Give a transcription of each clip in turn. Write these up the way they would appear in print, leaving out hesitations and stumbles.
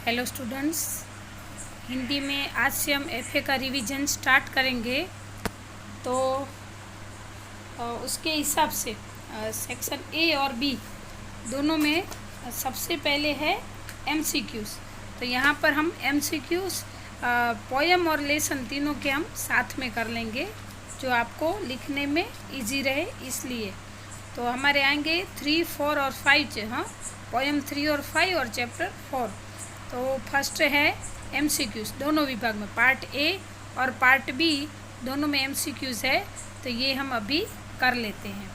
Hello students, Hindi में आज से हम एफए का रिवीजन स्टार्ट करेंगे। तो उसके हिसाब से सेक्शन ए और बी दोनों में सबसे पहले है एमसीक्यूज़। तो यहाँ पर हम एमसीक्यूज़ पोएम और लेसन तीनों के हम साथ में कर लेंगे, जो आपको लिखने में इजी रहे इसलिए। तो हमारे आएंगे 3, 4 और 5। हाँ, पोएम 3 और 5 और चैप्टर 4। तो फर्स्ट है एमसीक्यूज़, दोनों विभाग में पार्ट ए और पार्ट बी दोनों में एमसीक्यूज़ है। तो ये हम अभी कर लेते हैं।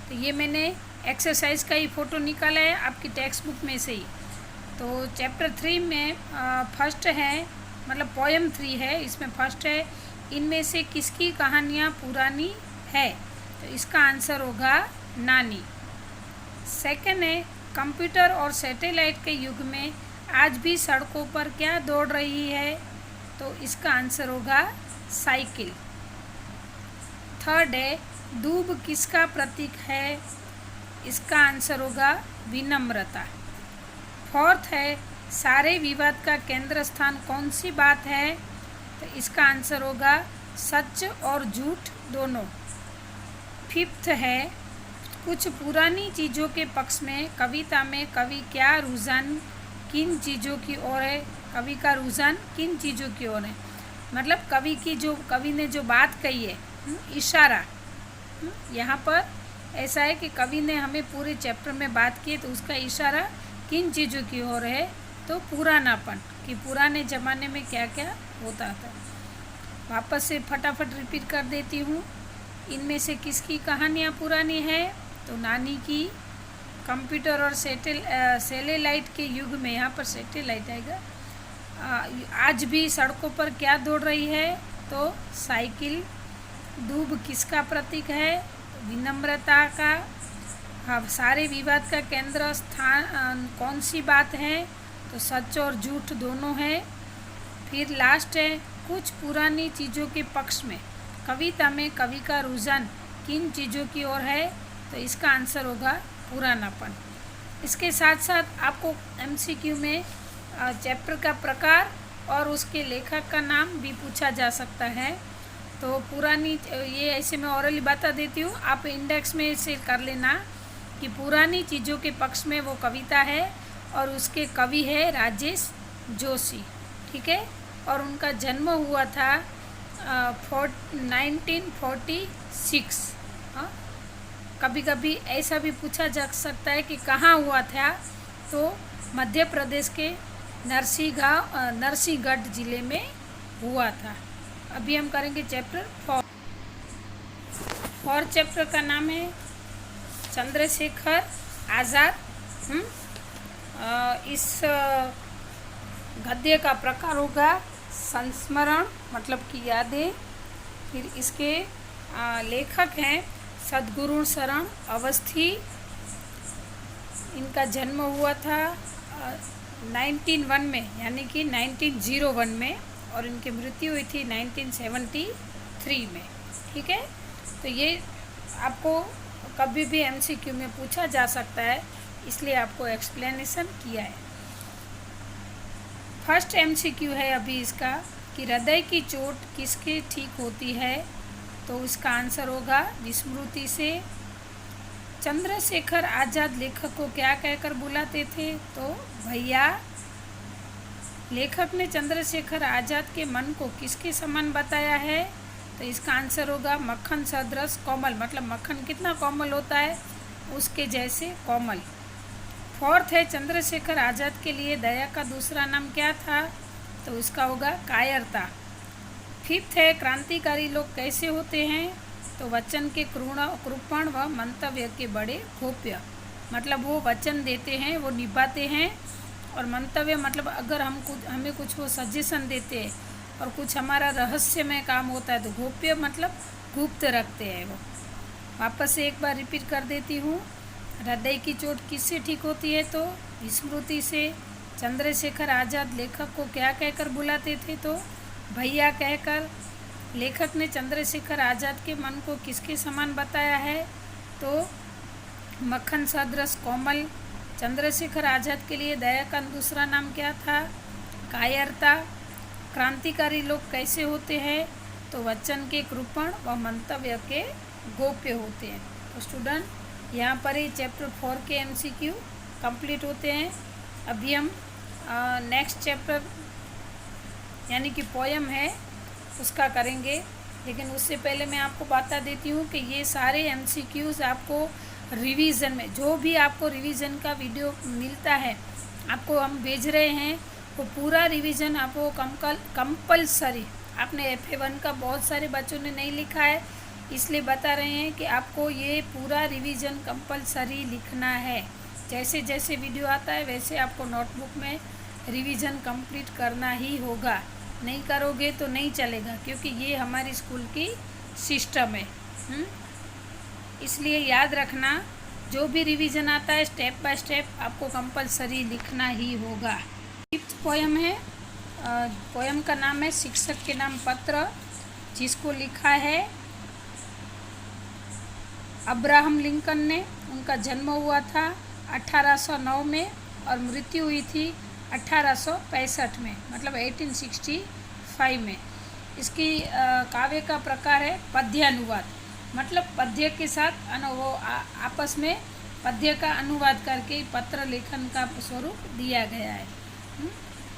तो ये मैंने एक्सरसाइज का ही फ़ोटो निकाला है आपकी टेक्स्ट बुक में से ही। तो चैप्टर 3 में फर्स्ट है, मतलब पोएम 3 है, इसमें फर्स्ट है इनमें से किसकी कहानियाँ पुरानी है। तो इसका आंसर होगा नानी। सेकंड है कंप्यूटर और सैटेलाइट के युग में आज भी सड़कों पर क्या दौड़ रही है। तो इसका आंसर होगा साइकिल। थर्ड है दूब किसका प्रतीक है। इसका आंसर होगा विनम्रता। फोर्थ है सारे विवाद का केंद्र स्थान कौन सी बात है। तो इसका आंसर होगा सच और झूठ दोनों। फिफ्थ है कुछ पुरानी चीज़ों के पक्ष में कविता में कवि क्या रुझान किन चीज़ों की ओर है। कवि का रुझान किन चीज़ों की ओर है, मतलब कवि ने जो बात कही है, इशारा। यहाँ पर ऐसा है कि कवि ने हमें पूरे चैप्टर में बात की है, तो उसका इशारा किन चीज़ों की ओर है। तो पुरानापन, कि पुराने ज़माने में क्या क्या होता था। वापस से फटाफट रिपीट कर देती हूँ। इनमें से किसकी कहानियाँ पुरानी है। तो नानी की। कंप्यूटर और सैटेलाइट के युग में, यहाँ पर सैटेलाइट आएगा। आज भी सड़कों पर क्या दौड़ रही है। तो साइकिल। दूब किसका प्रतीक है। विनम्रता का। हाँ, सारे विवाद का केंद्र स्थान कौन सी बात है। तो सच और झूठ दोनों है। फिर लास्ट है कुछ पुरानी चीज़ों के पक्ष में कविता में कवि का रुझान किन चीज़ों की ओर है। तो इसका आंसर होगा पुरानापन। इसके साथ साथ आपको एमसीक्यू में चैप्टर का प्रकार और उसके लेखक का नाम भी पूछा जा सकता है। तो पुरानी, ये ऐसे मैं ऑरली बता देती हूँ, आप इंडेक्स में इसे कर लेना कि पुरानी चीज़ों के पक्ष में वो कविता है और उसके कवि है राजेश जोशी। ठीक है, और उनका जन्म हुआ था 1946। हाँ, कभी कभी ऐसा भी पूछा जा सकता है कि कहाँ हुआ था। तो मध्य प्रदेश के नरसिंहगढ़ जिले में हुआ था। अभी हम करेंगे चैप्टर 4। 4 चैप्टर का नाम है चंद्रशेखर आज़ाद। इस गद्य का प्रकार होगा संस्मरण, मतलब कि यादें। फिर इसके लेखक हैं सद्गुरु शरण अवस्थी। इनका जन्म हुआ था 1901 में, यानी कि 1901 में, और इनकी मृत्यु हुई थी 1973 में। ठीक है, तो ये आपको कभी भी एमसीक्यू में पूछा जा सकता है, इसलिए आपको एक्सप्लेनेशन किया है। फर्स्ट एमसीक्यू है अभी इसका कि हृदय की चोट किसके ठीक होती है। तो इसका आंसर होगा विस्मृति से। चंद्रशेखर आज़ाद लेखक को क्या कहकर बुलाते थे। तो भैया। लेखक ने चंद्रशेखर आज़ाद के मन को किसके समान बताया है। तो इसका आंसर होगा मक्खन सदृश कोमल, मतलब मक्खन कितना कोमल होता है, उसके जैसे कोमल। फोर्थ है चंद्रशेखर आज़ाद के लिए दया का दूसरा नाम क्या था। तो इसका होगा कायरता। फिफ्थ है क्रांतिकारी लोग कैसे होते हैं। तो वचन के कृपण व मंतव्य के बड़े गोप्य, मतलब वो वचन देते हैं, वो निभाते हैं। और मंतव्य मतलब अगर हमें कुछ वो सजेशन देते हैं और कुछ हमारा रहस्यमय काम होता है, तो गोप्य मतलब गुप्त रखते हैं वो। वापस से एक बार रिपीट कर देती हूँ। हृदय की चोट किससे ठीक होती है। तो विस्मृति से। चंद्रशेखर आज़ाद लेखक को क्या कहकर बुलाते थे। तो भैया कहकर। लेखक ने चंद्रशेखर आज़ाद के मन को किसके समान बताया है। तो मक्खन सदृश कोमल। चंद्रशेखर आज़ाद के लिए दया का दूसरा नाम क्या था। कायरता, क्रांतिकारी लोग कैसे होते हैं, तो वचन के कृपण व मंतव्य के गोप्य होते हैं। तो स्टूडेंट यहाँ पर ही चैप्टर 4 के MCQ कंप्लीट होते हैं। अभी हम नेक्स्ट चैप्टर यानी कि पोयम है उसका करेंगे, लेकिन उससे पहले मैं आपको बता देती हूँ कि ये सारे MCQs आपको रिवीजन में, जो भी आपको रिवीजन का वीडियो मिलता है आपको हम भेज रहे हैं, वो पूरा रिवीजन आपको कंपलसरी, आपने FA1 का बहुत सारे बच्चों ने नहीं लिखा है इसलिए बता रहे हैं कि आपको ये पूरा रिवीजन कंपलसरी लिखना है। जैसे जैसे वीडियो आता है वैसे आपको नोटबुक में रिवीजन कंप्लीट करना ही होगा, नहीं करोगे तो नहीं चलेगा, क्योंकि ये हमारी स्कूल की सिस्टम है। इसलिए याद रखना, जो भी रिवीजन आता है स्टेप बाय स्टेप आपको कंपलसरी लिखना ही होगा। 5th पोयम है, पोयम का नाम है शिक्षक के नाम पत्र, जिसको लिखा है अब्राहम लिंकन ने। उनका जन्म हुआ था 1809 में और मृत्यु हुई थी 1865 में, मतलब 1865 में। इसकी काव्य का प्रकार है पद्यानुवाद, मतलब पद्य के साथ वो आपस में पद्य का अनुवाद करके पत्र लेखन का स्वरूप दिया गया है।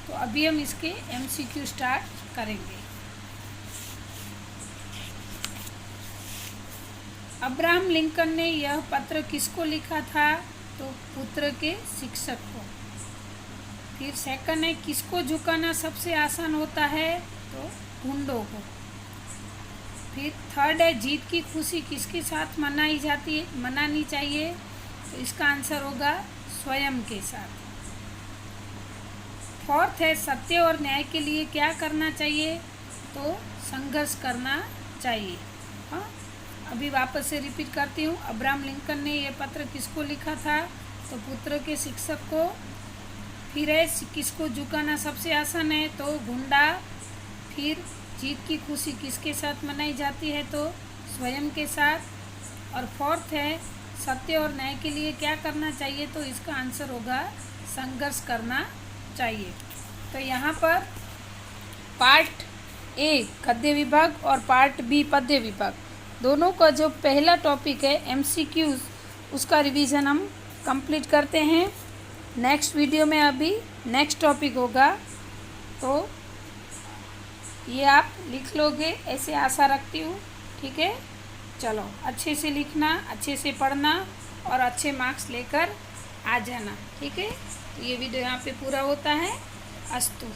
तो अभी हम इसके MCQ स्टार्ट करेंगे। अब्राहम लिंकन ने यह पत्र किसको लिखा था, तो पुत्र के शिक्षक को। फिर सेकंड है, किसको झुकाना सबसे आसान होता है, तो गुंडों को। फिर थर्ड है, जीत की खुशी किसके साथ मनानी चाहिए, तो इसका आंसर होगा स्वयं के साथ। फोर्थ है, सत्य और न्याय के लिए क्या करना चाहिए, तो संघर्ष करना चाहिए। हाँ, अभी वापस से रिपीट करती हूँ। अब्राहम लिंकन ने यह पत्र किसको लिखा था, तो पुत्र के शिक्षक को। फिर है, किसको झुकाना सबसे आसान है, तो गुंडा। फिर जीत की खुशी किसके साथ मनाई जाती है, तो स्वयं के साथ। और फोर्थ है, सत्य और न्याय के लिए क्या करना चाहिए, तो इसका आंसर होगा संघर्ष करना चाहिए। तो यहाँ पर पार्ट A गद्य विभाग और पार्ट B पद्य विभाग, दोनों का जो पहला टॉपिक है MCQs, उसका रिवीजन हम कंप्लीट करते हैं। नेक्स्ट वीडियो में अभी नेक्स्ट टॉपिक होगा, तो ये आप लिख लोगे ऐसे आशा रखती हूँ। ठीक है, चलो अच्छे से लिखना, अच्छे से पढ़ना और अच्छे मार्क्स लेकर आ जाना। ठीक है, तो ये वीडियो यहाँ पे पूरा होता है। अस्तु।